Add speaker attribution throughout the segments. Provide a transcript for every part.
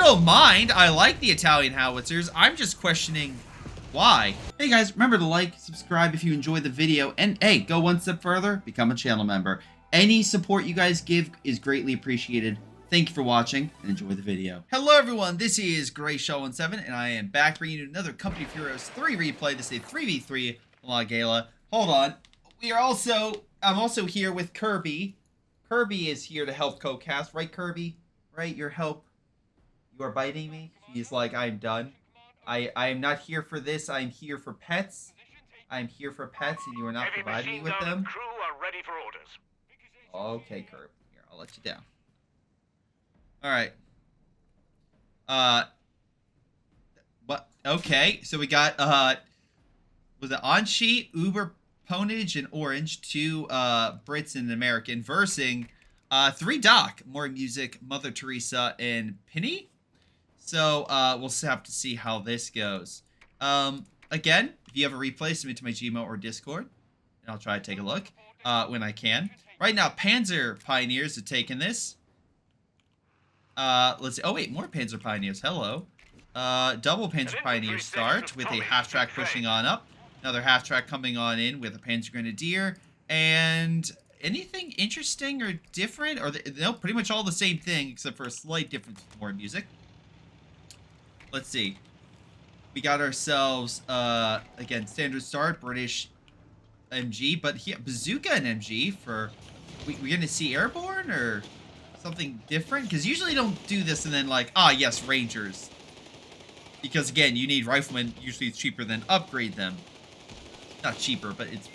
Speaker 1: don't mind. I like the Italian howitzers. I'm just questioning why. Hey guys, remember to like, subscribe if you enjoyed the video, and hey, go one step further, become a channel member. Any support you guys give is greatly appreciated. Thank you for watching, and enjoy the video. Hello everyone, this is Greyshot17, and I am back bringing you another Company of Heroes 3 replay. This is a 3v3 La Gala. Hold on. I'm also here with Kirby. Kirby is here to help co-cast, right Kirby? Right, your help. You are biting me? He's like, I'm done. I am not here for this. I'm here for pets. I'm here for pets, and you are not providing me with them.
Speaker 2: Crew are ready for orders.
Speaker 1: Okay, Kirby. Here, I'll let you down. Alright. But, okay. So we got, was it Onshi, Uber, Ponage, and Orange, 2 Brits and an American, versing 3 Doc, More Music, Mother Teresa, and Penny. So, we'll have to see how this goes. Again, if you have a replay, submit to my Gmail or Discord, and I'll try to take a look when I can. Right now, Panzer Pioneers are taking this. Let's see. Oh, wait, more Panzer Pioneers. Hello. Double Panzer Pioneers start with a half-track pushing on up. Another half-track coming on in with a Panzer Grenadier. And anything interesting or different? Or no, pretty much all the same thing, except for a slight difference with more music. Let's see. We got ourselves, again, standard start, British MG, but here, bazooka and MG for, we're going to see airborne or something different? Because usually don't do this and then like, yes, Rangers. Because again, you need riflemen, usually it's cheaper than upgrade them. Not cheaper, but it's,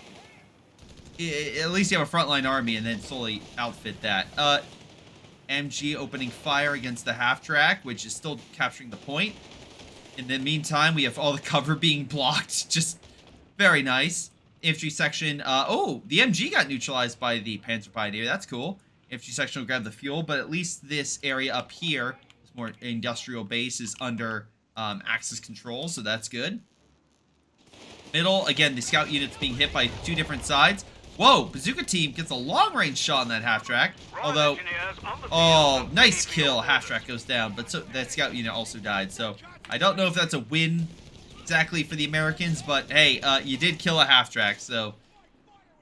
Speaker 1: at least you have a frontline army and then slowly outfit that. MG opening fire against the half-track, which is still capturing the point. In the meantime, we have all the cover being blocked. Just very nice. Infantry section, oh, the MG got neutralized by the Panzer Pioneer. That's cool. Infantry section will grab the fuel, but at least this area up here, this more industrial base, is under Axis control, so that's good. Middle, again, the scout unit's being hit by 2 different sides. Whoa, bazooka team gets a long-range shot on that half-track. Although, oh, nice kill. Half-track goes down, but so that scout unit also died. So, I don't know if that's a win exactly for the Americans, but hey, you did kill a half-track, so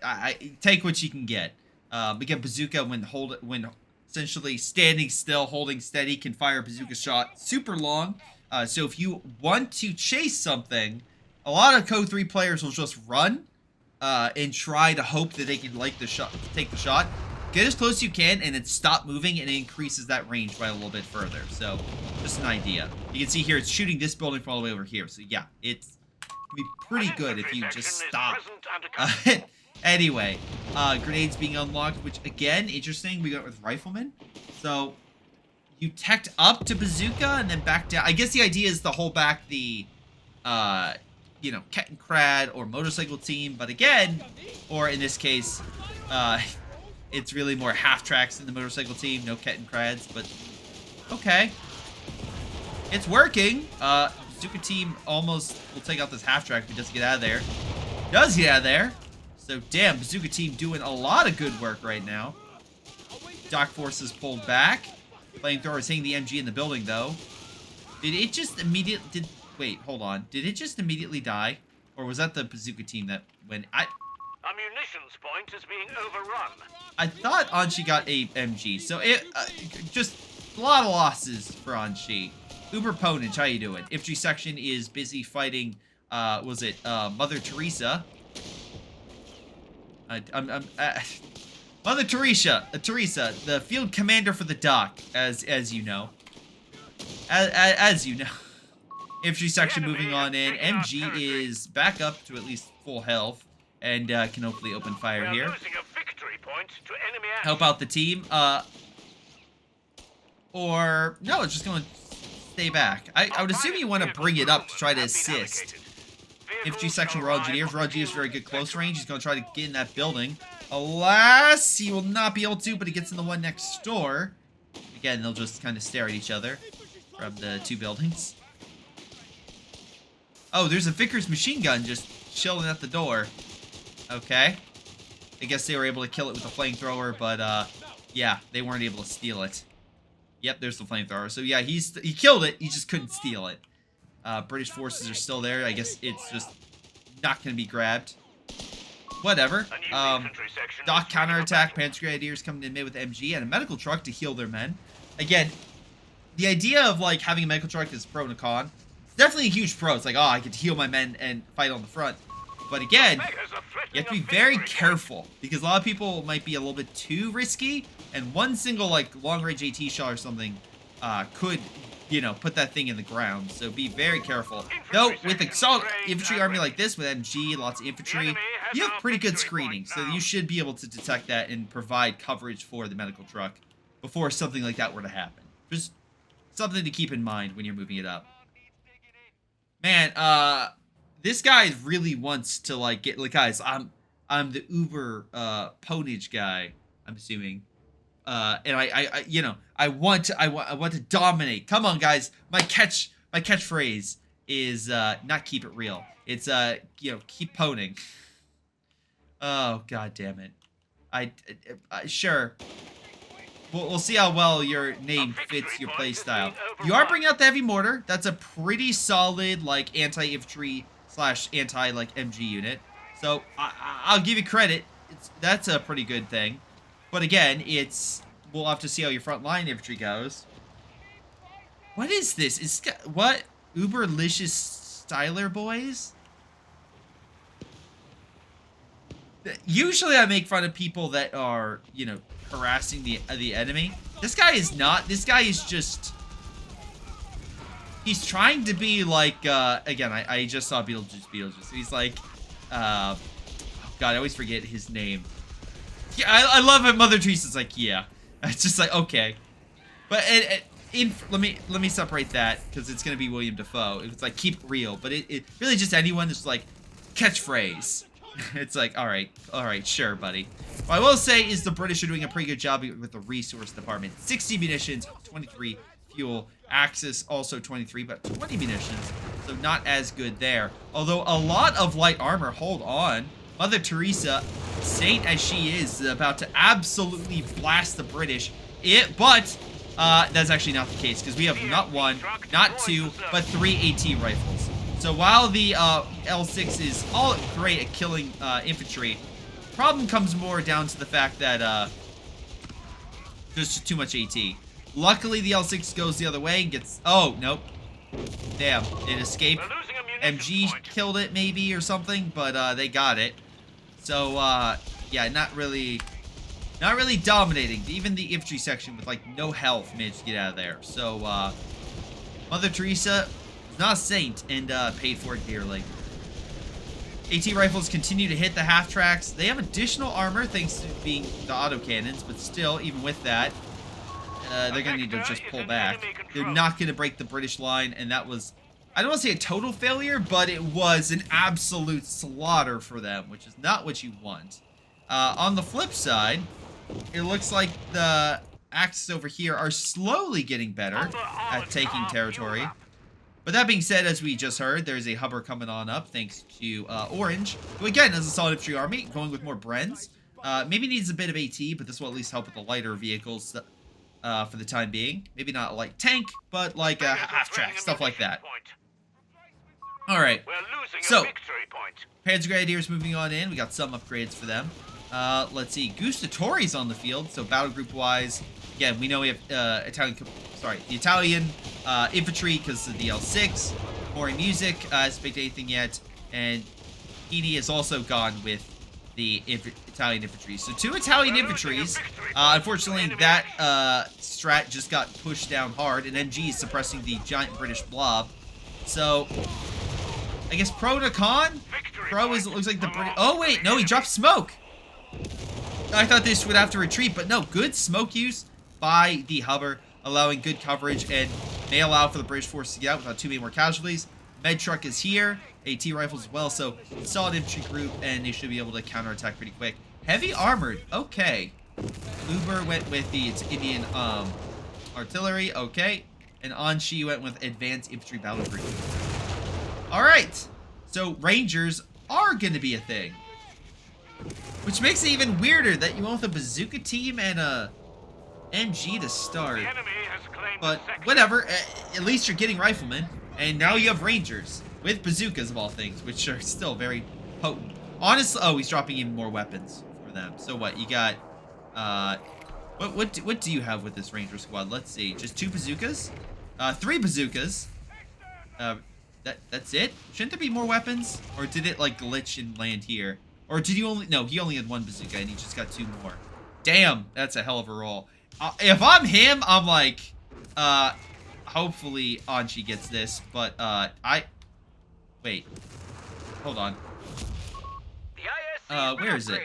Speaker 1: I take what you can get. Again, bazooka, when essentially standing still, holding steady, can fire a bazooka shot super long. So if you want to chase something, a lot of Code 3 players will just run. And try to hope that they can take the shot. Get as close as you can and then stop moving, and it increases that range by a little bit further. So, just an idea. You can see here it's shooting this building from all the way over here. So yeah, it's gonna be pretty good if you just stop. Anyway, grenades being unlocked, which again, interesting. We got with riflemen. So you teched up to bazooka and then back down. I guess the idea is to hold back the you know, Ket and Crad or motorcycle team, but again, or in this case, it's really more half-tracks than the motorcycle team, no Ket and Crads, but okay. It's working. Bazooka team almost will take out this half-track if he doesn't get out of there. Does get out of there. So, damn, Bazooka team doing a lot of good work right now. Dock forces pulled back. Flamethrowers hitting the MG in the building, though. Did it just immediately... Wait, hold on. Did it just immediately die? Or was that the bazooka team that went...
Speaker 2: A munitions point is being overrun.
Speaker 1: I thought Onshi got a MG. So it just a lot of losses for Onshi. Uber Ponage, how you doing? Infantry section is busy fighting, was it Mother Teresa? Mother Teresa, the field commander for the dock, as you know. As you know. Infantry section moving on in. MG is back up to at least full health and can hopefully open fire here. Help out the team. Or, no, it's just going to stay back. I would assume you want to bring it up to try to assist. Infantry section, Royal Engineers. Royal Engineers very good close range. He's going to try to get in that building. Alas, he will not be able to, but he gets in the one next door. Again, they'll just kind of stare at each other from the 2 buildings. Oh, there's a Vickers machine gun just chilling at the door. Okay. I guess they were able to kill it with a flamethrower, but, yeah, they weren't able to steal it. Yep, there's the flamethrower. So yeah, he killed it. He just couldn't steal it. British forces are still there. I guess it's just not going to be grabbed. Whatever. Dock counterattack. Panzer Grenadiers coming in mid with MG and a medical truck to heal their men. Again, the idea of like having a medical truck is pro and a con. It's definitely a huge pro. It's like, oh, I get to heal my men and fight on the front. But again, you have to be very careful because a lot of people might be a little bit too risky, and one single like long-range AT shot or something could, you know, put that thing in the ground. So be very careful. Though with a solid infantry army like this, with MG, lots of infantry, you have pretty good screening, so you should be able to detect that and provide coverage for the medical truck before something like that were to happen. Just something to keep in mind when you're moving it up. Man, this guy really wants to like get like, guys, I'm the uber ponage guy, I'm assuming. And I you know, I want to dominate. Come on, guys. My catchphrase is not keep it real. It's you know, keep poning. Oh, god damn it. Sure. We'll see how well your name fits your playstyle. You are bringing out the heavy mortar. That's a pretty solid like anti-infantry / anti like MG unit. So I'll give you credit. That's a pretty good thing. But again, we'll have to see how your front line infantry goes. What is this? What Uberlicious Styler boys? Usually I make fun of people that are, you know, harassing the enemy. This guy is not. This guy is just... He's trying to be like, again, I just saw Beetlejuice. He's like, oh god, I always forget his name. Yeah, I love it. Mother Teresa's like, yeah. It's just like, okay. But let me separate that, because it's going to be William Dafoe. It's like, keep it real. But it really just anyone is like, catchphrase. It's like, all right, sure, buddy. What I will say is the British are doing a pretty good job with the resource department. 60 munitions, 23 fuel. Axis also 23, but 20 munitions, so not as good there. Although a lot of light armor. Hold on. Mother Teresa, saint as she is, about to absolutely blast the British. But that's actually not the case, because we have not one, not two, but 3 AT rifles. So while the L6 is all great at killing infantry, problem comes more down to the fact that there's just too much AT. Luckily, the L6 goes the other way and gets... Oh, nope. Damn, it escaped. MG killed it, maybe, or something, but they got it. So, yeah, not really dominating. Even the infantry section with, like, no health managed to get out of there. So, Mother Teresa is not a saint and paid for it dearly. AT rifles continue to hit the half-tracks. They have additional armor, thanks to being the autocannons, but still, even with that... they're going to need to just pull back. They're not going to break the British line, and that was, I don't want to say a total failure, but it was an absolute slaughter for them, which is not what you want. On the flip side, it looks like the Axis over here are slowly getting better at taking territory. But that being said, as we just heard, there's a Hubber coming on up, thanks to Orange, who again has a solid infantry army, going with more Brens. Maybe needs a bit of AT, but this will at least help with the lighter vehicles for the time being. Maybe not a light tank, but like a half-track, stuff like that. Alright, so, Panzer Grenadiers moving on in. We got some upgrades for them. Let's see, Gustatori's on the field, so battle group-wise, again, we know we have the Italian infantry because of the L6. Mori Music hasn't picked anything yet, and Edie has also gone with the Italian infantry. So 2 Italian infantries. Unfortunately, that strat just got pushed down hard, and MG is suppressing the giant British blob. So, I guess pro to con? Pro is, it looks like the British... Oh, wait, no, he dropped smoke! I thought this would have to retreat, but no, good smoke use by the Hubber, allowing good coverage, and may allow for the British force to get out without too many more casualties. Med truck is here. AT rifles as well, so solid infantry group, and they should be able to counterattack pretty quick. Heavy armored, okay. Uber went with the Indian artillery, okay. And Onshi went with advanced infantry battle group. Alright, so Rangers are going to be a thing. Which makes it even weirder that you went with a bazooka team and a MG to start. but whatever. At least you're getting riflemen, and now you have rangers with bazookas of all things, which are still very potent. Honestly, oh, he's dropping even more weapons for them. So what? You got, what do you have with this ranger squad? Let's see. Just 2 bazookas, 3 bazookas. That's it. Shouldn't there be more weapons, or did it like glitch and land here? Or did you only... No, he only had 1 bazooka, and he just got 2 more. Damn, that's a hell of a roll. If I'm him, I'm like... hopefully Onshi gets this, but, Wait. Hold on. Where is it?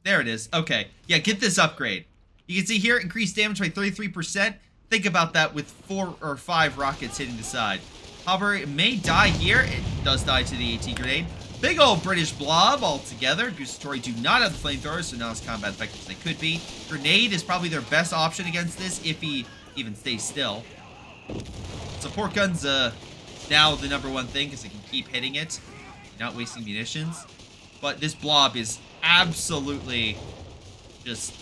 Speaker 1: There it is. Okay. Yeah, get this upgrade. You can see here, increased damage by 33%. Think about that with 4 or 5 rockets hitting the side. However, it may die here. It does die to the AT grenade. Big old British blob altogether. Gustatori do not have the flamethrowers, so not as combat effective as they could be. Grenade is probably their best option against this, if he even stays still. Support gun's now the #1 thing, because they can keep hitting it, not wasting munitions. But this blob is absolutely just...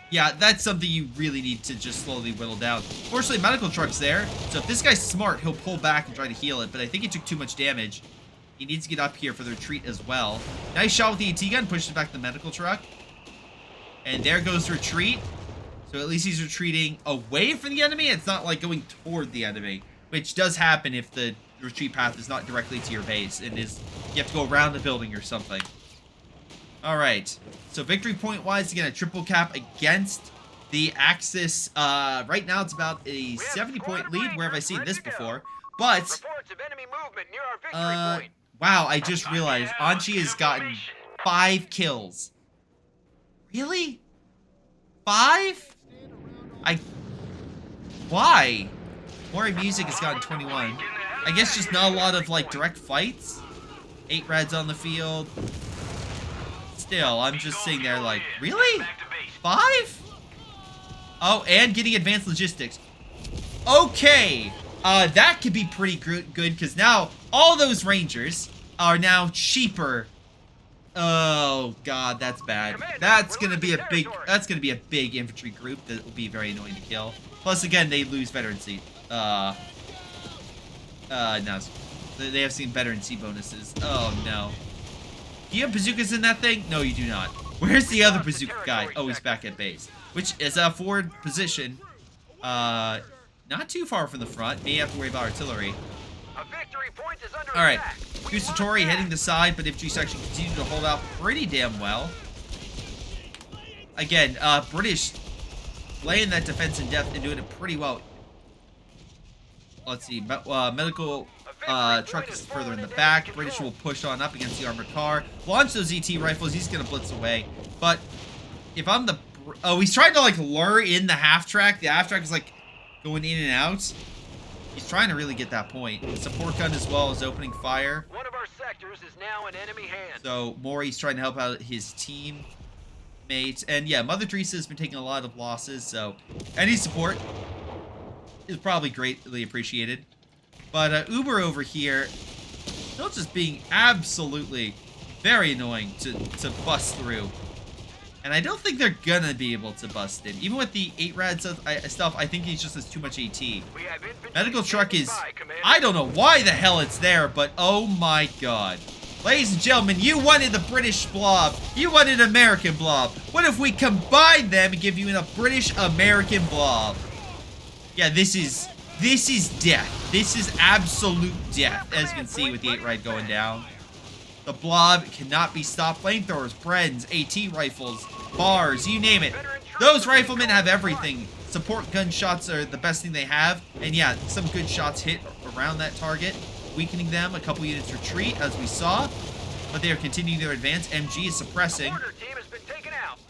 Speaker 1: Yeah, that's something you really need to just slowly whittle down. Fortunately, medical truck's there, so if this guy's smart, he'll pull back and try to heal it, but I think he took too much damage. He needs to get up here for the retreat as well. Nice shot with the AT gun, pushes back the medical truck. And there goes the retreat. So at least he's retreating away from the enemy. It's not like going toward the enemy, which does happen if the retreat path is not directly to your base. It is, you have to go around the building or something. Alright, so victory point wise, again, a triple cap against the Axis. Right now it's about a 70-point lead. Where have I seen this before? But, wow, I just realized Onshi has gotten 5 kills. Really? 5? Why? Mori Music has gotten 21. I guess just not a lot of, like, direct fights. 8 reds on the field. Still, I'm just sitting there like, really? 5? Oh, and getting advanced logistics. Okay. That could be pretty good, because now all those rangers are now cheaper. Oh god, that's bad. That's gonna be a big infantry group that will be very annoying to kill. Plus, again, they lose veterancy. No, they have seen veterancy bonuses. Oh no. Do you have bazookas in that thing? No, you do not. Where's the other bazooka guy? Oh, he's back at base, which is a forward position. Not too far from the front. May have to worry about artillery. Alright, Gustatori heading the side, but if G section continue to hold out pretty damn well. Again, British laying that defense in depth and doing it pretty well. Let's see, medical truck is further in the back. British will push on up against the armored car. Launch those ET rifles. He's going to blitz away. But if I'm the... Oh, he's trying to, like, lure in the half-track. The half-track is, like, going in and out. He's trying to really get that point. The support gun as well is opening fire.
Speaker 2: One of our sectors is now in enemy hands.
Speaker 1: So Maury's trying to help out his teammates. And yeah, Mother Teresa has been taking a lot of losses, so any support is probably greatly appreciated. But Uber over here, still just being absolutely very annoying to bust through. And I don't think they're gonna be able to bust in. Even with the 8 rad stuff, I think he just has too much AT. Medical truck is... I don't know why the hell it's there, but oh my god. Ladies and gentlemen, you wanted the British blob. You wanted American blob. What if we combine them and give you a British-American blob? Yeah, this is death. This is absolute death, as you can see with the 8 rad going down. The blob cannot be stopped. Flamethrowers, Brens, AT rifles, bars, you name it. Those riflemen have everything. Support gunshots are the best thing they have. And yeah, some good shots hit around that target, weakening them. A couple units retreat, as we saw. But they are continuing their advance. MG is suppressing.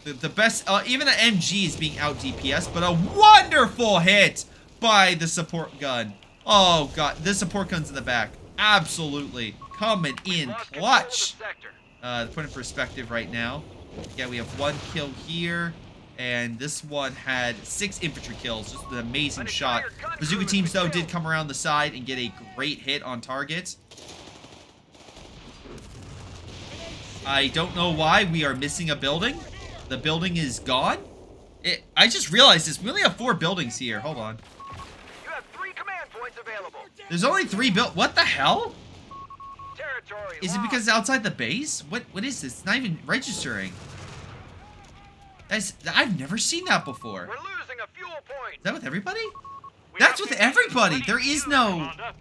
Speaker 1: The best, even an MG is being out DPS, but a wonderful hit by the support gun. Oh god, the support gun's in the back. Absolutely. Coming in clutch. To put in perspective right now. Yeah, we have 1 kill here. And this one had 6 infantry kills. Just an amazing shot. Bazooka teams, though, did come around the side and get a great hit on target. I don't know why we are missing a building. The building is gone. I just realized this. We only have 4 buildings here. Hold on.
Speaker 2: available.
Speaker 1: There's only 3 built. What the hell?
Speaker 2: Territory
Speaker 1: Is it
Speaker 2: lost.
Speaker 1: because it's outside the base? What is this? It's not even registering. I've never seen that before.
Speaker 2: We're losing a fuel point.
Speaker 1: Is that with everybody?
Speaker 2: We
Speaker 1: That's
Speaker 2: have
Speaker 1: with everybody. There is no...
Speaker 2: Commander.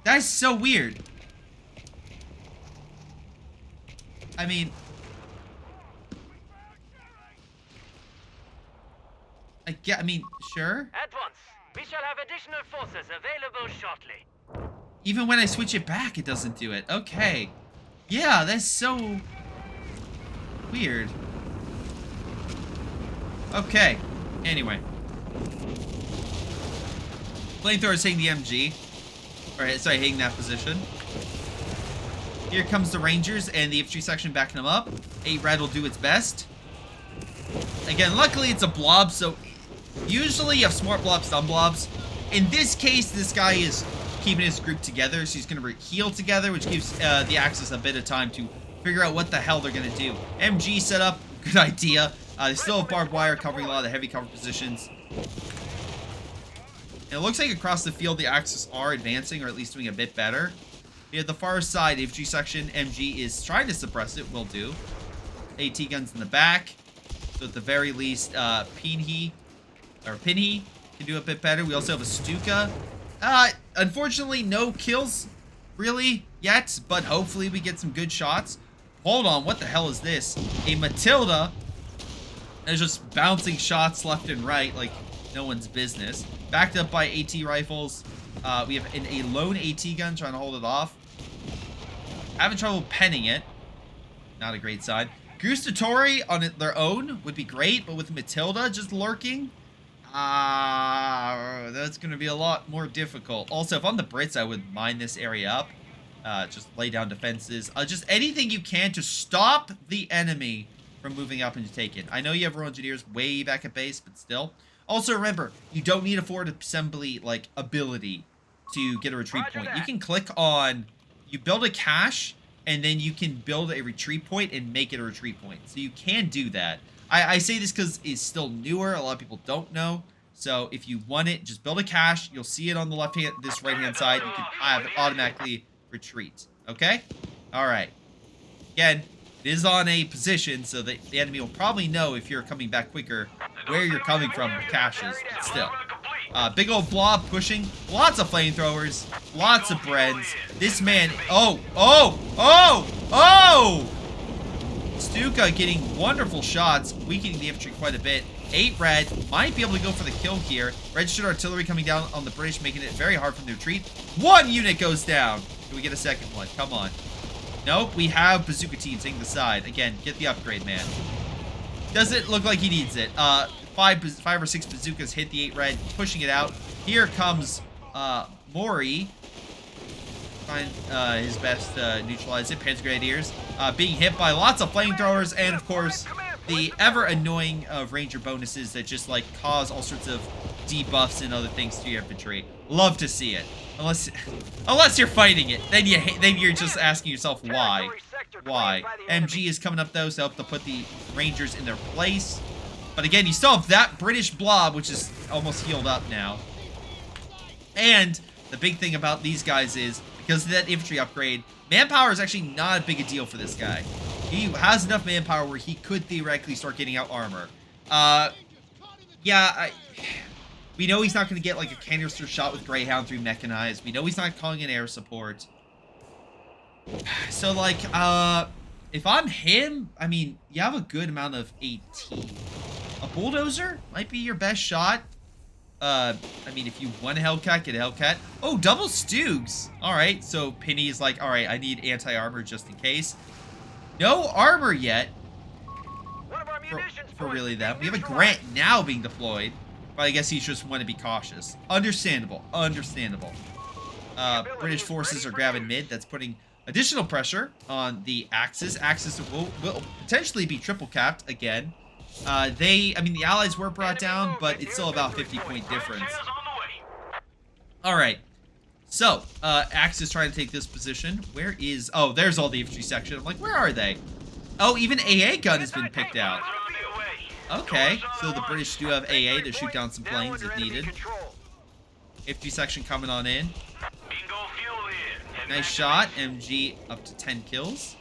Speaker 1: That's so weird. I mean... I mean, sure.
Speaker 3: At once. We shall have additional forces available shortly.
Speaker 1: Even when I switch it back, it doesn't do it. Okay. Yeah, that's so... weird. Okay. Anyway. Flamethrower's hitting the MG. Alright, sorry, hitting that position. Here comes the Rangers and the infantry section backing them up. 8 Red will do its best. Again, luckily it's a blob, so usually you have smart blobs, dumb blobs. In this case, this guy is keeping his group together, so he's going to heal together, which gives the Axis a bit of time to figure out what the hell they're going to do. MG set up, good idea. They still have barbed wire covering a lot of the heavy cover positions. And it looks like across the field the Axis are advancing, or at least doing a bit better. At the far side, infantry section, MG is trying to suppress it, will do. AT guns in the back. So at the very least, Pinhe can do a bit better. We also have a Stuka. Unfortunately, no kills, really, yet. But hopefully we get some good shots. Hold on, what the hell is this? A Matilda. There's just bouncing shots left and right, like no one's business. Backed up by AT rifles. We have a lone AT gun trying to hold it off. Having trouble penning it. Not a great sign. Gustatori on their own would be great, but with Matilda just lurking, that's going to be a lot more difficult. Also, if I'm the Brits, I would mine this area up. Just lay down defenses. Just anything you can to stop the enemy from moving up and to take it. I know you have Royal Engineers way back at base, but still. Also, remember, you don't need a forward assembly, like, ability to get a retreat point. You can click on, you build a cache, and then you can build a retreat point and make it a retreat point. So you can do that. I say this because it's still newer. A lot of people don't know. So if you want it, just build a cache. You'll see it on the left hand, this right hand side. You can have it automatically retreat. Okay? All right. Again, it is on a position so that the enemy will probably know if you're coming back quicker where you're coming from with caches. But still. Big old blob pushing. Lots of flamethrowers. Lots of breads. This man... Oh! Stuka getting wonderful shots. Weakening the infantry quite a bit. 8 Red. Might be able to go for the kill here. Registered artillery coming down on the British, making it very hard for them to retreat. 1 unit goes down. Can we get a second one? Come on. Nope. We have bazooka teams taking the side. Again, get the upgrade, man. Doesn't look like he needs it. 5 or 6 bazookas hit the 8 Red, pushing it out. Here comes Mori. Find his best neutralize it. Panzer Grenadiers being hit by lots of flamethrowers, and of course the ever annoying Ranger bonuses that just like cause all sorts of debuffs and other things to your infantry. Love to see it. Unless you're fighting it, then you're just asking yourself why. Why? MG is coming up though, so help to put the Rangers in their place. But again, you still have that British blob, which is almost healed up now. And the big thing about these guys is, because of that infantry upgrade, manpower is actually not a big a deal for this guy. He has enough manpower where he could theoretically start getting out armor. We know he's not going to get like a canister shot with Greyhound through mechanized. We know he's not calling in air support. So like, if I'm him, I mean, you have a good amount of AT. A bulldozer might be your best shot. I mean, if you want a Hellcat, get a Hellcat. Oh, double Stoogs. All right, so Penny is like, all right, I need anti-armor just in case. No armor yet. For really them. We have a Grant now being deployed. But I guess he just want to be cautious. Understandable. Understandable. British forces are grabbing mid. That's putting additional pressure on the Axis. Axis will potentially be triple capped again. I mean, the Allies were brought down, but it's still about 50-point difference. Alright. So, Axis trying to take this position. Where is... Oh, there's all the infantry section. I'm like, where are they? Oh, even AA gun has been picked out. Okay, so the British do have AA to shoot down some planes if needed. Infantry section coming on in.
Speaker 2: Bingo fuel in.
Speaker 1: Nice shot. MG up to 10 kills.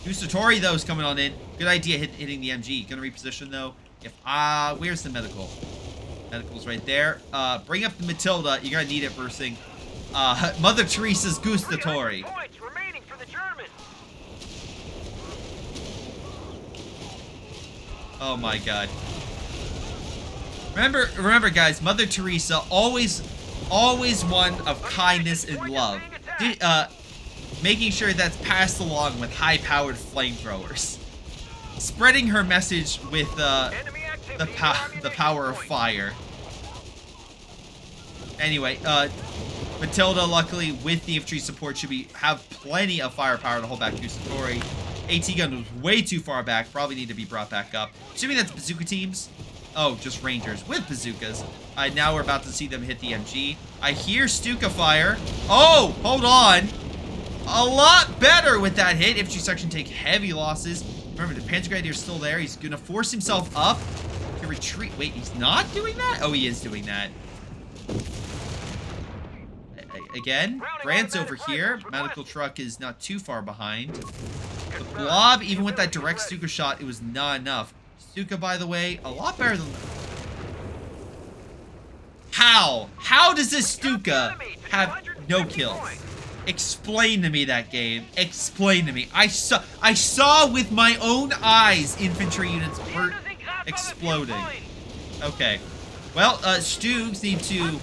Speaker 1: Gustatori, though, is coming on in. Good idea hitting the MG. Gonna reposition, though. Where's the medical? Medical's right there. Bring up the Matilda. You're gonna need it versing Mother Teresa's Gustatori.
Speaker 2: Points remaining for the Germans.
Speaker 1: Oh my god. Remember, guys, Mother Teresa always one of kindness and love. Making sure that's passed along with high-powered flamethrowers. Spreading her message with the power of fire. Anyway, Matilda, luckily, with the infantry support, should have plenty of firepower to hold back Gustatori. AT gun was way too far back. Probably need to be brought back up. Assuming that's bazooka teams. Oh, just rangers with bazookas. Now we're about to see them hit the MG. I hear Stuka fire. Oh, hold on. A lot better with that hit. Infantry section take heavy losses. Remember, the Panzer Grenadier's still there. He's going to force himself up to retreat. Wait, he's not doing that? Oh, he is doing that. Again, Grant's over here. Medical truck is not too far behind. The Blob, even with that direct Stuka shot, it was not enough. Stuka, by the way, a lot better than... How? How does this Stuka have no kills? Explain to me that game. Explain to me. I saw with my own eyes infantry units exploding. Okay. Well, Stoogs need to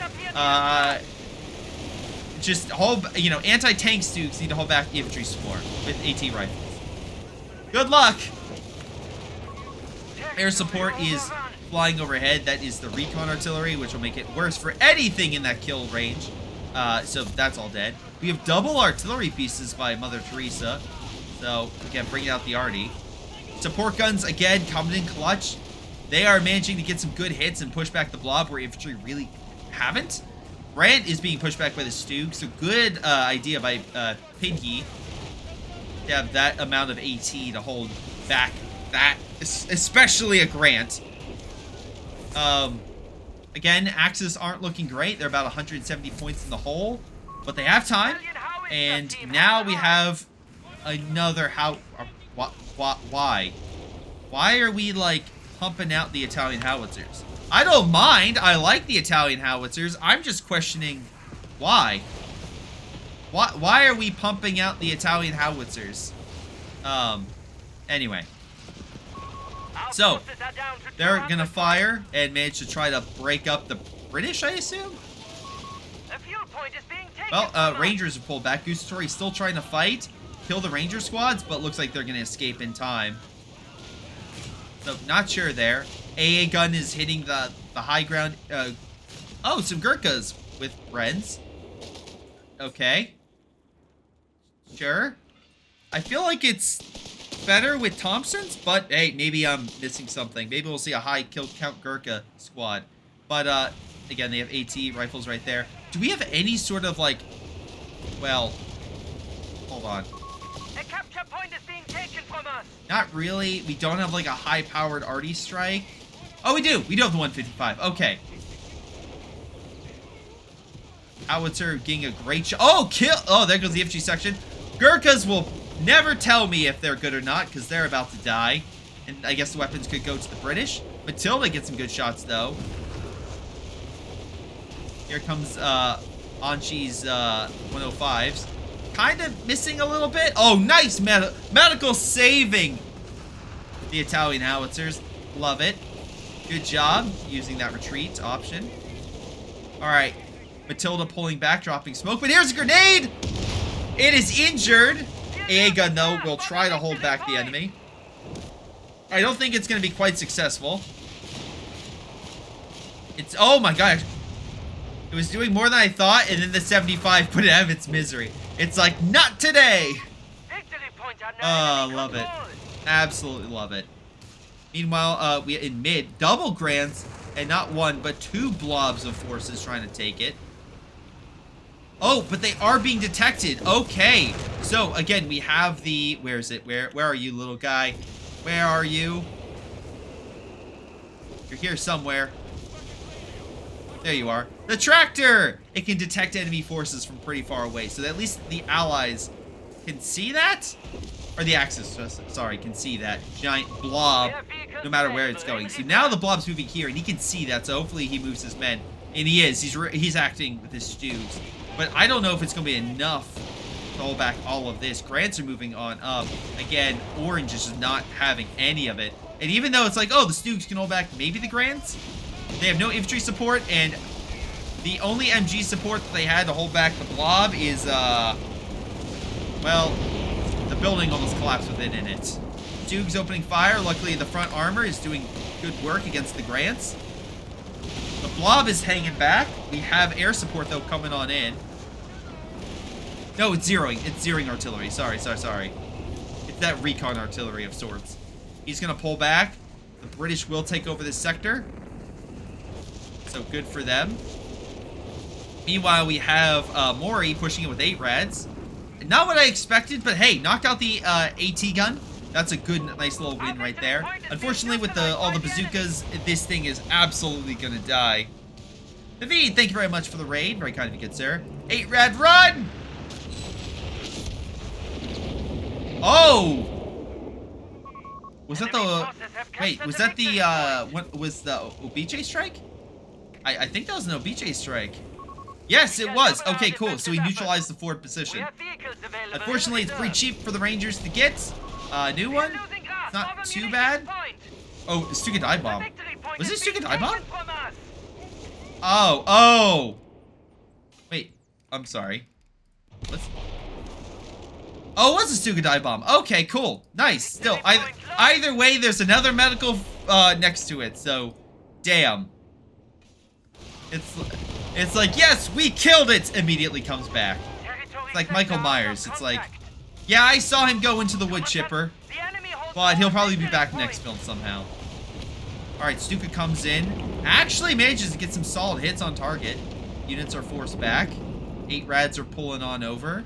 Speaker 1: just hold, anti-tank Stoogs need to hold back the infantry support with AT rifles. Good luck. Air support is flying overhead. That is the recon artillery, which will make it worse for anything in that kill range. So that's all dead. We have double artillery pieces by Mother Teresa. So, again, bringing out the arty. Support guns, again, coming in clutch. They are managing to get some good hits and push back the Blob where infantry really haven't. Brant is being pushed back by the Stoog. So good idea by Pinky to have that amount of AT to hold back that, especially a Grant. Again, Axis aren't looking great. They're about 170 points in the hole. But they have time, and now we have another why? Why are we, like, pumping out the Italian howitzers? I don't mind. I like the Italian howitzers. I'm just questioning why. Why are we pumping out the Italian howitzers? Anyway. So, they're gonna fire and manage to try to break up the British, I assume? Well, Rangers have pulled back. Gustatori's still trying to fight, kill the Ranger squads, but looks like they're going to escape in time. So, not sure there. AA gun is hitting the high ground. Oh, some Gurkhas with Brenz. Okay. Sure. I feel like it's better with Thompsons, but hey, maybe I'm missing something. Maybe we'll see a high kill count Gurkha squad. But, again, they have AT rifles right there. Do we have any sort of, like... Well... Hold on.
Speaker 3: A capture point is being taken from us.
Speaker 1: Not really. We don't have, like, a high-powered arty strike. Oh, we do. We do have the 155. Okay. Howitzer getting a great shot. Oh, kill! Oh, there goes the infantry section. Gurkhas will never tell me if they're good or not, because they're about to die. And I guess the weapons could go to the British. Matilda gets some good shots, though. Here comes Anshi's 105s. Kind of missing a little bit. Oh, nice medical saving the Italian howitzers. Love it. Good job using that retreat option. All right. Matilda pulling back, dropping smoke. But here's a grenade! It is injured. AA gun, though, will try to hold back the enemy. I don't think it's going to be quite successful. It's... Oh, my gosh. It was doing more than I thought, and then the 75 put it out of its misery. It's like, not today! Oh, love it. Absolutely love it. Meanwhile, we in mid, double Grants, and not one, but two blobs of forces trying to take it. Oh, but they are being detected. Okay. So, again, we have the... Where is it? Where are you, little guy? Where are you? You're here somewhere. There you are. The tractor! It can detect enemy forces from pretty far away, so that at least the allies can see that? Or the Axis, sorry, can see that giant blob no matter where it's going. So now the blob's moving here, and he can see that, so hopefully he moves his men. And he is. He's acting with his Stoogs. But I don't know if it's going to be enough to hold back all of this. Grants are moving on up. Again, Orange is just not having any of it. And even though it's like, oh, the Stoogs can hold back maybe the Grants, they have no infantry support, and the only MG support that they had to hold back the blob is, well, the building almost collapsed with it in it. Stoogs opening fire. Luckily, the front armor is doing good work against the Grants. The blob is hanging back. We have air support, though, coming on in. No, it's zeroing. It's zeroing artillery. Sorry. It's that recon artillery of sorts. He's going to pull back. The British will take over this sector. So good for them. Meanwhile, we have Mori pushing it with 8 rads. Not what I expected, but hey, knocked out the AT gun. That's a good, nice little win right there. Unfortunately, with all the bazookas, this thing is absolutely gonna die. David, thank you very much for the raid. Very kind of you, good sir. 8 rad run! Oh! Was that the... Wait, was that the, what was the OBJ strike? I think that was an OBJ strike. Yes, it was. Okay, cool. So we neutralized the forward position. Unfortunately, it's pretty cheap for the Rangers to get. New one? It's not too bad. Oh, Stuka dive bomb. Was it Stuka dive bomb? Oh. Wait, I'm sorry. What's... Oh, it was a Stuka dive bomb. Okay, cool. Nice. Still, either way, there's another medical next to it. So, damn. It's like, yes, we killed it! Immediately comes back. It's like Michael Myers. It's like, yeah, I saw him go into the wood chipper, but he'll probably be back next film somehow. Alright, Stuka comes in. Actually manages to get some solid hits on target. Units are forced back. 8 rads are pulling on over.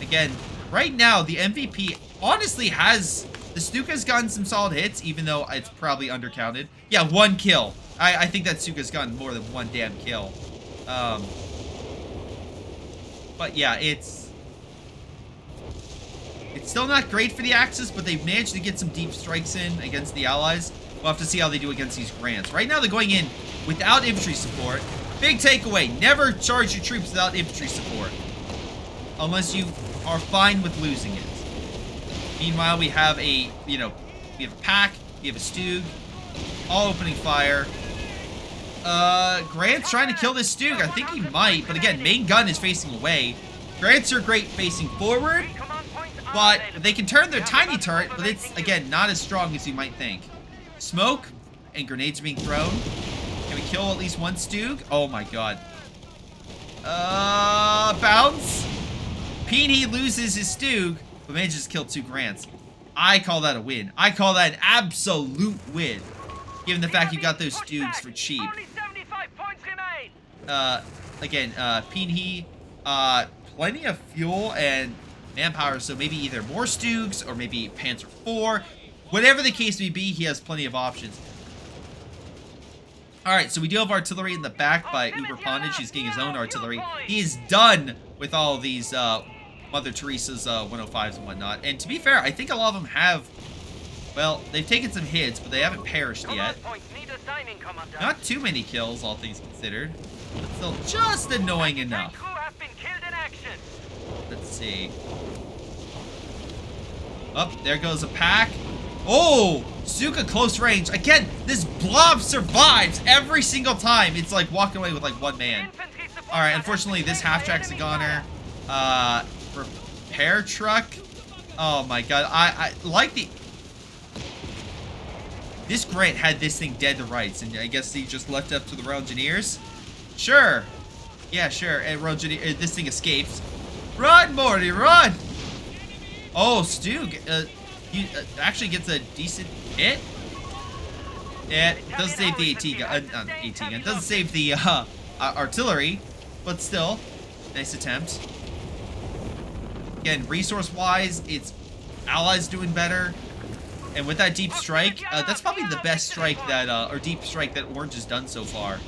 Speaker 1: Again, right now, the MVP honestly has... The Stuka's gotten some solid hits, even though it's probably undercounted. Yeah, 1 kill. I think that Stuka's gotten more than 1 damn kill. But yeah, it's still not great for the Axis, but they've managed to get some deep strikes in against the Allies. We'll have to see how they do against these Grants. Right now, they're going in without infantry support. Big takeaway, never charge your troops without infantry support. Unless you are fine with losing it. Meanwhile, we have a, we have a pack, we have a Stug, all opening fire. Grant's trying to kill this Stug. I think he might, but again, main gun is facing away. Grants are great facing forward, but they can turn their tiny turret, but it's, again, not as strong as you might think. Smoke and grenades are being thrown. Can we kill at least 1 Stug? Oh my god. Bounce. Peony loses his Stug, but manages to kill 2 Grants. I call that a win. I call that an absolute win. Given the fact you got those Stugs for cheap. Again, Peony, plenty of fuel and manpower, so maybe either more Stugs or maybe Panzer IV. Whatever the case may be, he has plenty of options. Alright, so we do have artillery in the back by Uber Pondage. He's getting his own artillery. He is done with all these Mother Teresa's 105s and whatnot. And to be fair, I think a lot of them have... Well, they've taken some hits, but they haven't perished yet. Not too many kills, all things considered. But still just annoying enough. Let's see. Oh, there goes a pack. Oh! Stuka close range. Again, this blob survives every single time. It's like walking away with like 1 man. Alright, unfortunately, this half-track's a goner. Repair truck. Oh my god. I like the... This Grant had this thing dead to rights, and I guess he just left it up to the Royal Engineers. Sure. Yeah, sure. And this thing escapes. Run, Morty, run! Oh, Stug. He actually gets a decent hit. Yeah, it does save the AT gun. Not AT gun. It doesn't save the artillery, but still, nice attempt. Again, resource-wise, it's Allies doing better. And with that deep strike, that's probably the best strike that, or deep strike that Orange has done so far.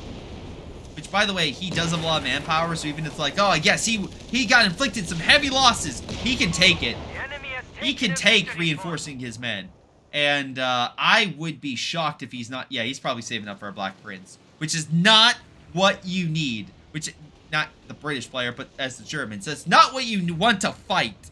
Speaker 1: which, by the way, he does have a lot of manpower, so even if it's like, oh, I guess he got inflicted some heavy losses, he can take it.
Speaker 3: The enemy has
Speaker 1: He
Speaker 3: taken
Speaker 1: can
Speaker 3: a
Speaker 1: take
Speaker 3: victory
Speaker 1: reinforcing his men. And I would be shocked if he's not... Yeah, he's probably saving up for a Black Prince, which is not what you need. Which, not the British player, but as the Germans. That's not what you want to fight.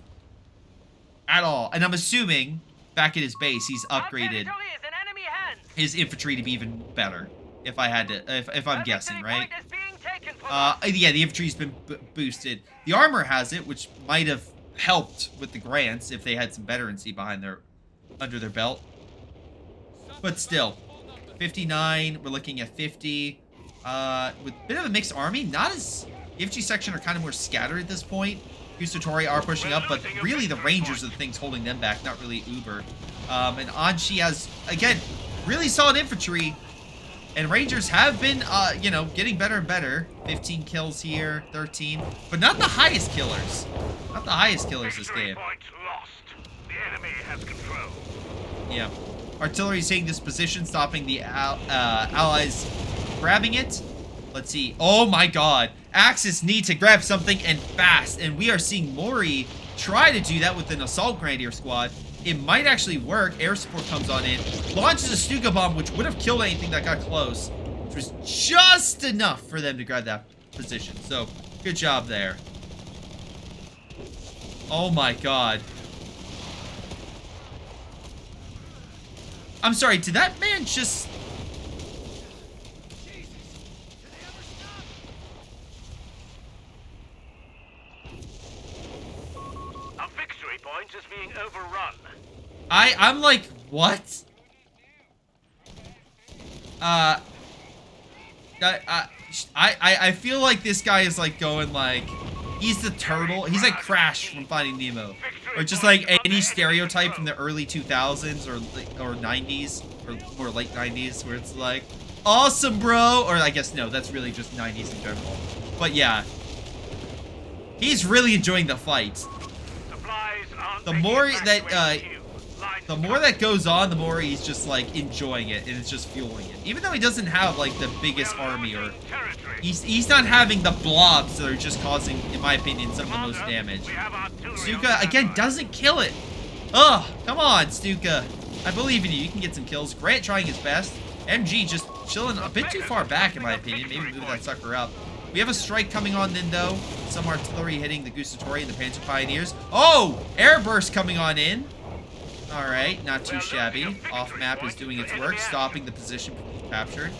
Speaker 1: At all. And I'm assuming, back at his base, he's
Speaker 3: Our
Speaker 1: upgraded
Speaker 3: territory is in enemy hands.
Speaker 1: his infantry to be even better. If I had to... If I'm
Speaker 3: A
Speaker 1: guessing,
Speaker 3: victory
Speaker 1: right?
Speaker 3: point is being taken from us.
Speaker 1: Yeah, the infantry's been boosted. The armor has it, which might have helped with the grants if they had some veterancy under their belt. But still, 59. We're looking at 50. With a bit of a mixed army. Not as... The infantry section are kind of more scattered at this point. Gustatori are pushing up, but really the Rangers are the things holding them back, not really Uber. And Anshi has, again, really solid infantry. And Rangers have been, you know, getting better and better. 15 kills here, 13. But not the highest killers. Not the highest killers this game.
Speaker 2: Point lost. The enemy has control.
Speaker 1: Yeah. Artillery's taking this position, stopping the Allies grabbing it. Let's see. Oh my god. Axis need to grab something and fast. And we are seeing Mori try to do that with an Assault Grenadier squad. It might actually work. Air support comes on in. Launches a Stuka bomb, which would have killed anything that got close. Which was just enough for them to grab that position. So, good job there. Oh my god. I'm sorry, did that man just...
Speaker 2: A victory point is being overrun.
Speaker 1: I'm like, what? I feel like this guy is like going like, he's the turtle. He's like Crash from Finding Nemo. Or just like any stereotype from the early 2000s or 90s or more late 90s where it's like, awesome, bro. Or I guess, no, that's really just 90s in general. But yeah, he's really enjoying the fight.
Speaker 2: Supplies aren't
Speaker 1: The
Speaker 2: making
Speaker 1: more
Speaker 2: it back
Speaker 1: that,
Speaker 2: to HQ. Lines
Speaker 1: The more that goes on, the more he's just like enjoying it and it's just fueling it. Even though he doesn't have like the biggest army or
Speaker 2: territory.
Speaker 1: he's not having the blobs that are just causing, in my opinion, some of the most damage.
Speaker 2: We have artillery
Speaker 1: Stuka
Speaker 2: on
Speaker 1: again
Speaker 2: standby.
Speaker 1: doesn't kill it. Ugh, come on, Stuka. I believe in you. You can get some kills. Grant trying his best. MG just chilling a bit too far back, in my opinion. Maybe move that sucker up. We have a strike coming on then, though. Some artillery hitting the Gustatori and the Panzer Pioneers. Oh! Airburst coming on in. Alright, not too shabby. Off-map is doing its work, stopping the position from being captured.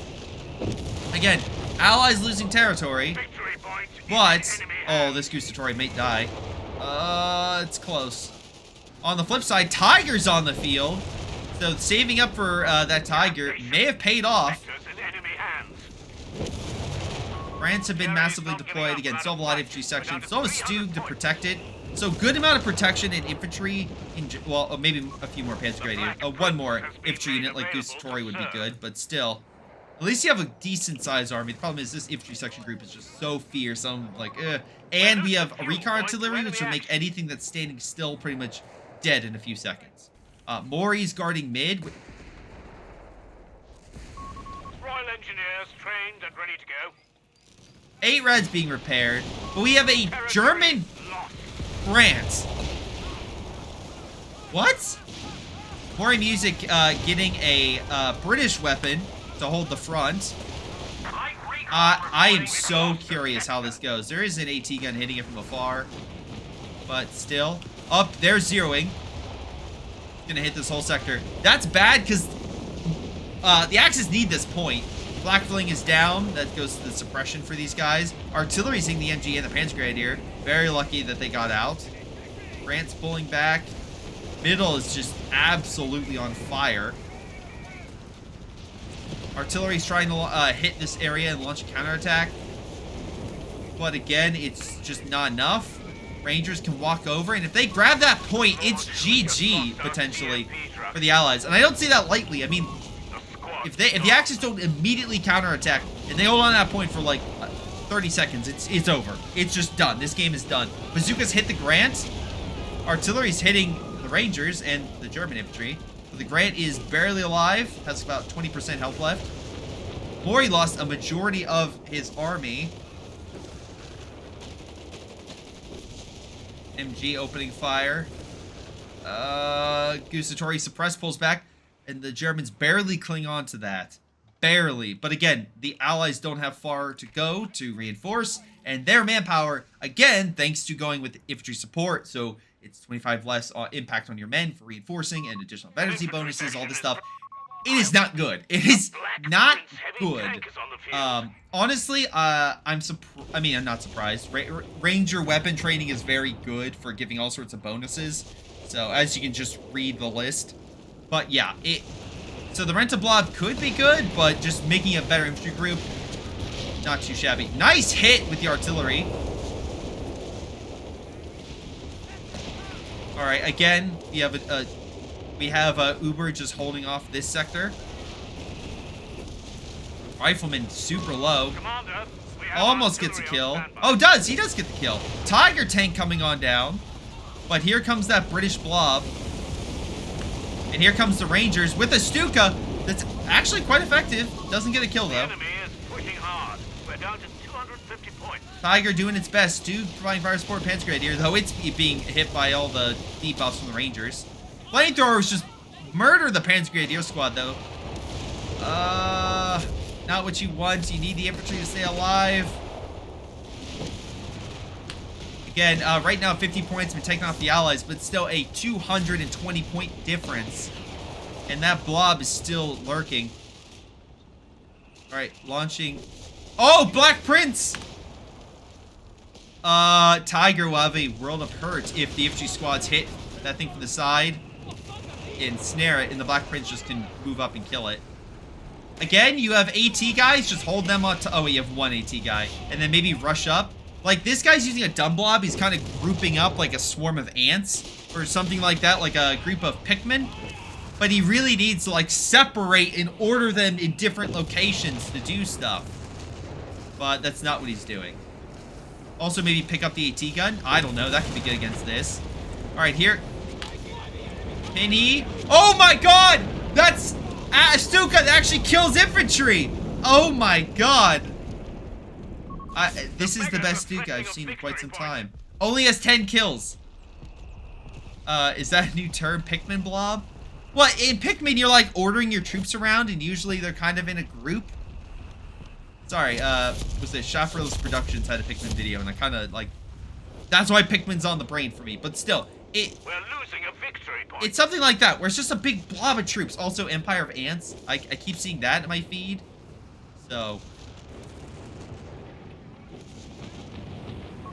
Speaker 1: Again, Allies losing territory,
Speaker 2: Victory point in
Speaker 1: but...
Speaker 2: enemy
Speaker 1: Oh,
Speaker 2: hands.
Speaker 1: this Gustatori may die. It's close. On the flip side, Tiger's on the field. So saving up for that Tiger may have paid off.
Speaker 2: Sectors in enemy hands.
Speaker 1: France have been massively deployed. Again, still have a lot of infantry sections. Still have a Stug to protect it. So good amount of protection in infantry. Well, maybe a few more Panzer Grenadiers. One more infantry unit like Gustatori would be good, but still. At least you have a decent-sized army. The problem is this infantry section group is just so fierce. I'm like, ugh. And we have a recon artillery, which will make anything that's standing still pretty much dead in a few seconds. Mori's guarding mid.
Speaker 2: Royal Engineers trained and ready to go.
Speaker 1: 8 Reds being repaired. But we have a German
Speaker 2: Lost.
Speaker 1: France. What? Mori Music getting a British weapon to hold the front. I am so curious how this goes. There is an AT gun hitting it from afar. But still. Up, they're zeroing. Gonna hit this whole sector. That's bad because the Axis need this point. Black Fling is down. That goes to the suppression for these guys. Artillery's hitting the MG and the Panzer Grenadier. Very lucky that they got out. France pulling back. Middle is just absolutely on fire. Artillery's trying to hit this area and launch a counterattack. But again, it's just not enough. Rangers can walk over, and if they grab that point, it's GG, potentially, for the Allies. And I don't say that lightly. I mean, if the Axis don't immediately counterattack, and they hold on to that point for, like, 30 seconds, it's over. It's just done. This game is done. Bazookas hit the Grant. Artillery's hitting the Rangers and the German infantry. But the Grant is barely alive. Has about 20% health left. Mori lost a majority of his army. MG opening fire. Gustatori suppressed, pulls back, and the Germans barely cling on to that. Barely. But again, the Allies don't have far to go to reinforce, and their manpower, again, thanks to going with infantry support, so it's 25 less impact on your men for reinforcing and additional efficiency bonuses, all this stuff. It is not good. It is not good. Honestly, I'm not surprised. Ranger weapon training is very good for giving all sorts of bonuses. So, as you can just read the list. But yeah, so the Renta Blob could be good, but just making a better infantry group, not too shabby. Nice hit with the artillery. All right, again, we have Uber just holding off this sector. Rifleman super low. Almost gets a kill. Oh, he does get the kill. Tiger tank coming on down. But here comes that British blob. And here comes the Rangers with a Stuka that's actually quite effective. Doesn't get a kill, though.
Speaker 2: Down to 250 points.
Speaker 1: Tiger doing its best to providing fire support. Panzer Grenadier, though it's being hit by all the debuffs from the Rangers. Flamethrowers just murder the Panzer Grenadier squad, though. Not what you want. You need the infantry to stay alive. Again, right now 50 points, been taking off the Allies, but still a 220 point difference. And that blob is still lurking. Alright, launching. Oh, Black Prince! Tiger will have a world of hurt if the infantry squads hit that thing from the side and snare it, and the Black Prince just can move up and kill it. Again, you have AT guys, just hold them on to... Oh, you have one AT guy. And then maybe rush up. Like, this guy's using a dumb blob. He's kind of grouping up like a swarm of ants or something like that, like a group of Pikmin. But he really needs to, like, separate and order them in different locations to do stuff. But that's not what he's doing. Also, maybe pick up the AT gun. I don't know. That could be good against this. All right, here. Can he? Oh, my God! That's... Stuka that actually kills infantry! Oh, my God. This is the best Stuka I've seen in quite some time. Only has 10 kills. Is that a new term? Pikmin blob? Well, in Pikmin, you're, like, ordering your troops around, and usually they're kind of in a group. Sorry, was it xSomeToolx had a Pikmin video, and I kind of, like... That's why Pikmin's on the brain for me, but still,
Speaker 2: we're losing a victory point.
Speaker 1: It's something like that, where it's just a big blob of troops. Also, Empire of Ants. I keep seeing that in my feed. So...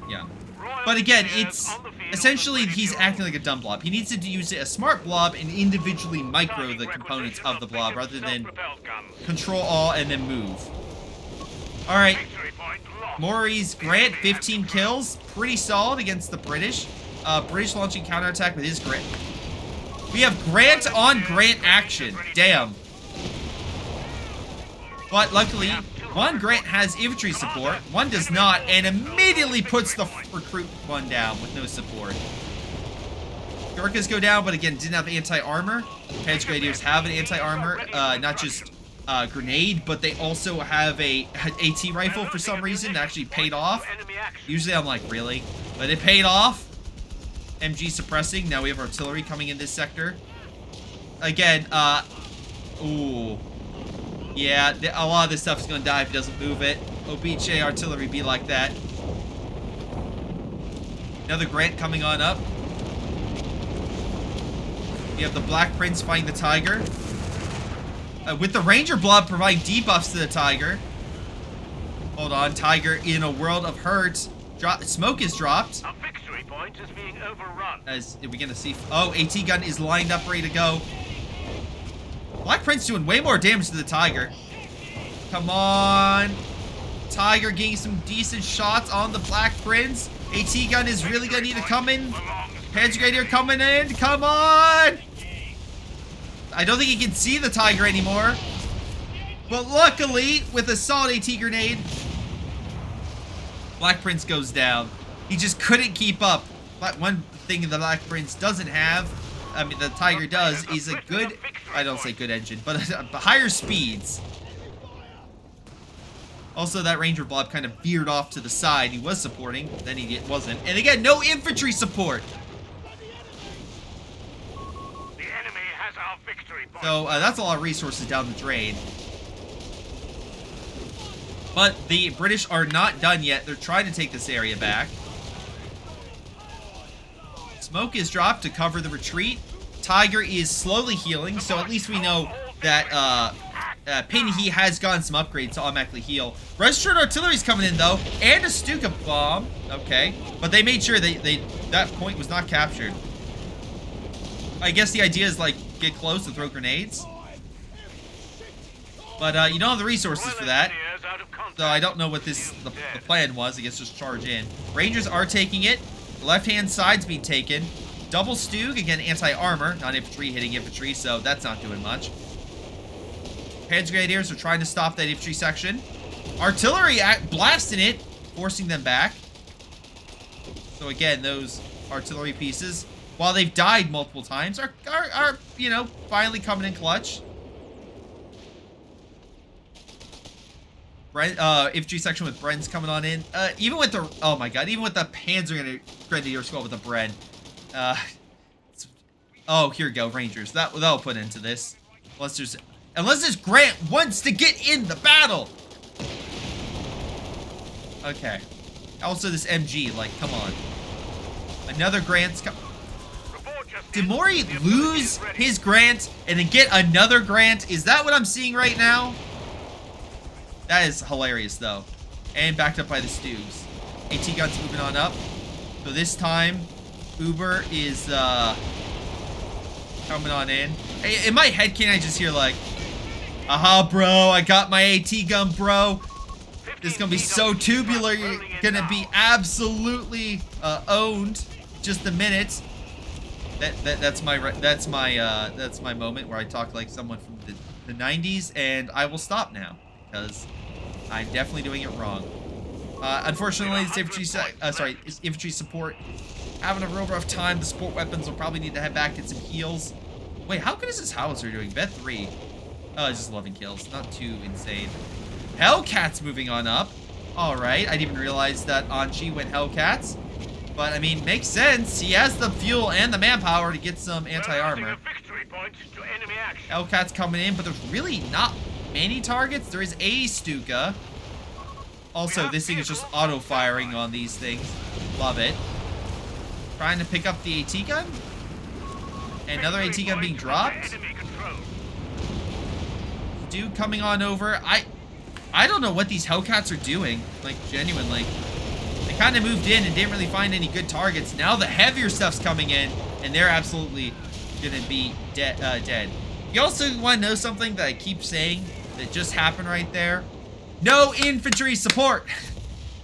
Speaker 1: Yeah. But again, it's... Essentially, he's acting like a dumb blob. He needs to use a smart blob and individually micro the components of the blob, rather than control all and then move. Alright, Maury's Grant, 15 kills. Pretty solid against the British. British launching counterattack with his Grant. We have Grant on Grant action. Damn. But luckily, one Grant has infantry support, one does not, and immediately puts the recruit one down with no support. Gurkhas go down, but again, didn't have anti-armor. Panzer Grenadiers have an anti-armor, not just... grenade, but they also have a AT rifle for some reason that actually paid off. Usually I'm like, really? But it paid off. MG suppressing. Now we have artillery coming in this sector. Again, ooh. Yeah, a lot of this stuff is going to die if he doesn't move it. Obiche artillery be like that. Another Grant coming on up. We have the Black Prince fighting the Tiger. With the Ranger blob providing debuffs to the Tiger. Hold on, Tiger in a world of hurt. Smoke is dropped.
Speaker 2: A victory point is being overrun.
Speaker 1: Are we gonna see? Oh, AT gun is lined up, ready to go. Black Prince doing way more damage to the Tiger. Come on. Tiger getting some decent shots on the Black Prince. AT gun is really gonna need to come in. Panzer Grenadier coming in. Come on. I don't think he can see the Tiger anymore. But luckily, with a solid AT grenade, Black Prince goes down. He just couldn't keep up. But one thing the Black Prince doesn't have, I mean the Tiger does, is a good, I don't say good engine, but higher speeds. Also, that Ranger blob kind of veered off to the side. He was supporting, then he wasn't. And again, no infantry support.
Speaker 2: The enemy has our victory point.
Speaker 1: So that's a lot of resources down the drain. But the British are not done yet. They're trying to take this area back. Smoke is dropped to cover the retreat. Tiger is slowly healing, so at least we know that Pinhee has gotten some upgrades to automatically heal. Registered artillery's coming in though, and a Stuka bomb. Okay, but they made sure that point was not captured. I guess the idea is like get close and throw grenades. But you don't have the resources for that. So I don't know what the plan was. I guess just charge in. Rangers are taking it. The left-hand side's being taken. Double Stug, again, anti-armor. Not infantry hitting infantry, so that's not doing much. Panzer Grenadiers are trying to stop that infantry section. Artillery blasting it, forcing them back. So again, those artillery pieces, while they've died multiple times, are you know, finally coming in clutch. Infantry section with Bren's coming on in. Even with the, oh my god, even with the Panzer Grenadier squad with the Bren. Oh, here we go, Rangers. That'll put into this. Unless this Grant wants to get in the battle. Okay. Also, this MG, like, come on. Another Grant's coming. Did Maury lose his Grant and then get another Grant? Is that what I'm seeing right now? That is hilarious, though. And backed up by the Stugs. AT guns moving on up. So this time, Uber is coming on in. In my head, can I just hear like, aha, bro, I got my AT gun, bro. This is gonna be so tubular. You're gonna be absolutely owned. Just a minute. That's my moment where I talk like someone from the 90s, and I will stop now because I'm definitely doing it wrong. Unfortunately, this infantry support having a real rough time. The support weapons will probably need to head back, get some heals. Wait, how good is this howitzer doing? Bet 3. Oh, it's just 11 kills. Not too insane. Hellcats moving on up. Alright, I didn't even realize that Anji went Hellcats. But, I mean, makes sense. He has the fuel and the manpower to get some anti-armor. Hellcats coming in, but there's really not many targets. There is a Stuka. Also, this thing is just auto-firing on these things. Love it. Trying to pick up the AT gun. Another AT gun being dropped. Dude coming on over. I don't know what these Hellcats are doing. Like, genuinely. They kind of moved in and didn't really find any good targets. Now the heavier stuff's coming in, and they're absolutely gonna be dead. You also want to know something that I keep saying that just happened right there? No infantry support!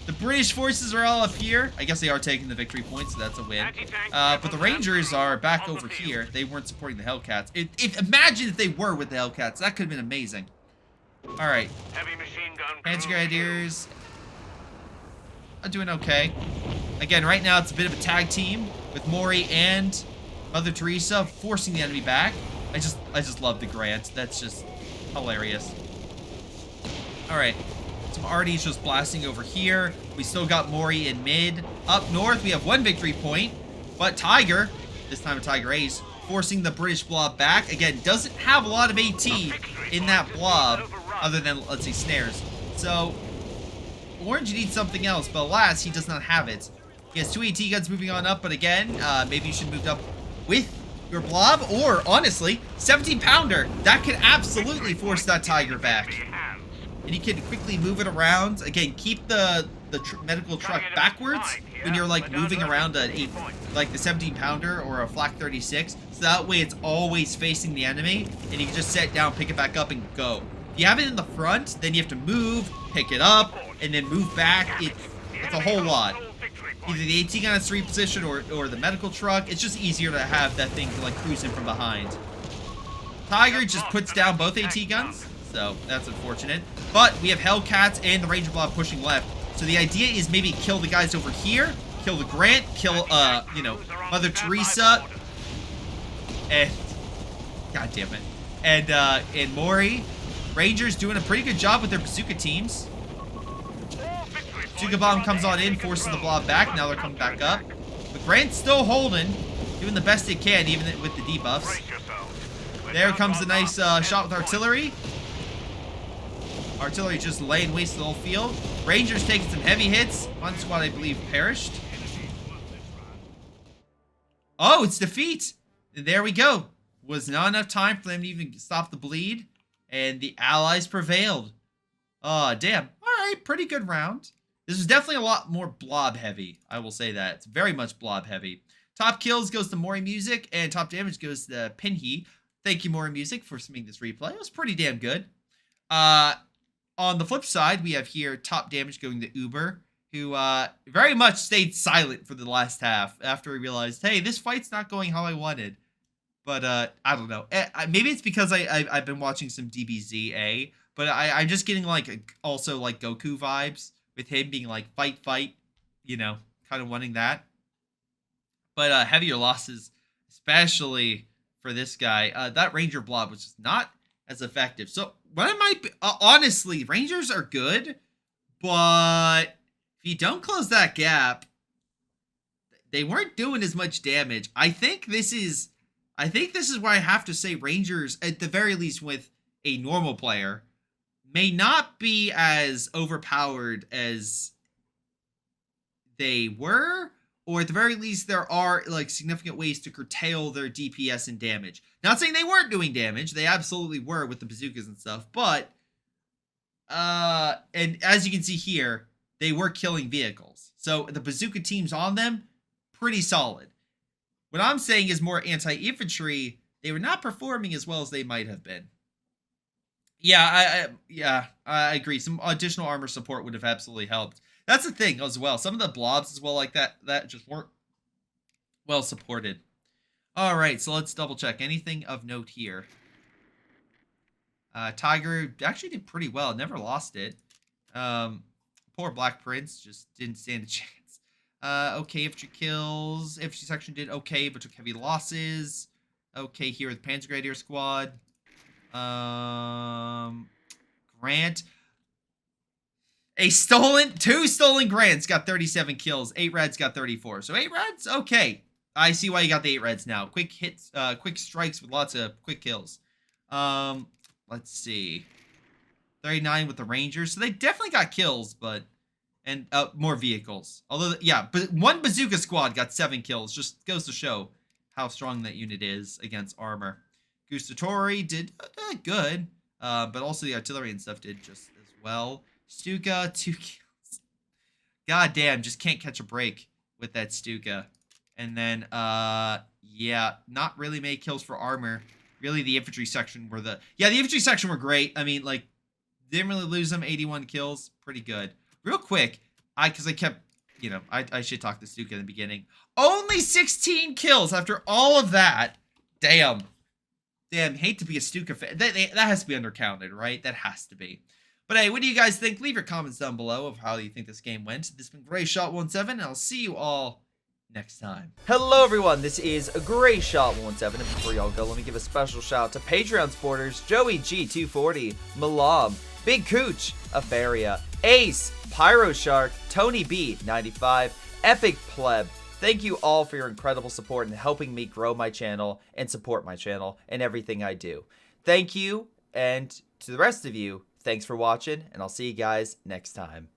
Speaker 1: The British forces are all up here. I guess they are taking the victory point, so that's a win. But the Rangers are back over here. They weren't supporting the Hellcats. Imagine if they were with the Hellcats. That could have been amazing. Alright. Panzer Grenadiers are doing okay. Again, right now it's a bit of a tag team with Maury and Mother Teresa forcing the enemy back. I just love the Grant. That's just hilarious. Alright. Some Arties just blasting over here. We still got Maury in mid. Up north, we have one victory point. But Tiger, this time a Tiger Ace, forcing the British blob back. Again, doesn't have a lot of AT in that blob, other than, let's see, snares. So, Orange needs something else, but alas, he does not have it. He has 2 AT guns moving on up, but again, maybe you should move up with your blob, or, honestly, 17-pounder. That could absolutely force that Tiger back. And you can quickly move it around. Again, keep the medical truck backwards when you're like moving around like the 17-pounder or a Flak 36. So that way it's always facing the enemy, and you can just set it down, pick it back up, and go. If you have it in the front, then you have to move, pick it up, and then move back. It's a whole lot. Either the AT gun has 3 position or the medical truck. It's just easier to have that thing like cruising from behind. Tiger just puts down both AT guns. So that's unfortunate. But we have Hellcats and the Ranger Blob pushing left. So the idea is maybe kill the guys over here, kill the Grant, kill, you know, Mother Teresa, and god damn it, and Maury. Rangers doing a pretty good job with their bazooka teams. Bazooka Bomb comes on in, forces the blob back. Now they're coming back up. But Grant's still holding, doing the best it can, even with the debuffs.
Speaker 2: Brace yourselves.
Speaker 1: There comes a nice shot with artillery. Artillery just laying waste to the whole field. Rangers taking some heavy hits. One squad, I believe, perished. Oh, it's defeat. And there we go. Was not enough time for them to even stop the bleed. And the allies prevailed. Oh, damn. All right, pretty good round. This was definitely a lot more blob heavy. I will say that. It's very much blob heavy. Top kills goes to Mori Music, and top damage goes to Pinhee. Thank you, Mori Music, for submitting this replay. It was pretty damn good. On the flip side, we have here top damage going to Uber, who very much stayed silent for the last half after he realized, hey, this fight's not going how I wanted. But I don't know. Maybe it's because I've been watching some DBZA, but I'm just getting like also like Goku vibes with him being like fight, you know, kind of wanting that. But heavier losses, especially for this guy. That Ranger blob was just not as effective. So what I might be, honestly, Rangers are good, but if you don't close that gap, they weren't doing as much damage. I think this is why I have to say Rangers, at the very least with a normal player, may not be as overpowered as they were, or at the very least there are like significant ways to curtail their DPS and damage. Not saying they weren't doing damage, they absolutely were with the bazookas and stuff, but and as you can see here, they were killing vehicles. So the bazooka teams on them, pretty solid. What I'm saying is more anti-infantry, they were not performing as well as they might have been. Yeah, I agree. Some additional armor support would have absolutely helped. That's the thing as well. Some of the blobs as well like that just weren't well supported. All right, so let's double check. Anything of note here? Tiger actually did pretty well. Never lost it. Poor Black Prince just didn't stand a chance. Okay, infantry kills. Infantry section did okay, but took heavy losses. Okay, here with Panzer Grenadier Squad. Grant. Two stolen Grants got 37 kills. 8 Reds got 34. So 8 Reds, okay. I see why you got the 8 Reds now. Quick hits, quick strikes with lots of quick kills. Let's see. 39 with the Rangers. So they definitely got kills, but and more vehicles. Although, yeah, but one bazooka squad got 7 kills. Just goes to show how strong that unit is against armor. Gustatori did good, but also the artillery and stuff did just as well. Stuka, 2 kills. God damn, just can't catch a break with that Stuka. And then, yeah, not really many kills for armor. Really, the infantry section were the infantry section were great. I mean, like, didn't really lose them. 81 kills, pretty good. Real quick, because I kept, you know, I should talk to Stuka in the beginning. Only 16 kills after all of that. Damn. Damn, hate to be a Stuka fan. That has to be undercounted, right? That has to be. But hey, what do you guys think? Leave your comments down below of how you think this game went. This has been Greyshot17, and I'll see you all next time.
Speaker 4: Hello everyone, this is Greyshot17, and before y'all go, let me give a special shout out to Patreon supporters Joey G240, Milam, Big Cooch, Aphyria, Ace, Pyro Shark, Tonybee 95, Epic Pleb. Thank you all for your incredible support in helping me grow my channel and support my channel and everything I do. Thank you, and to the rest of you, thanks for watching, and I'll see you guys next time.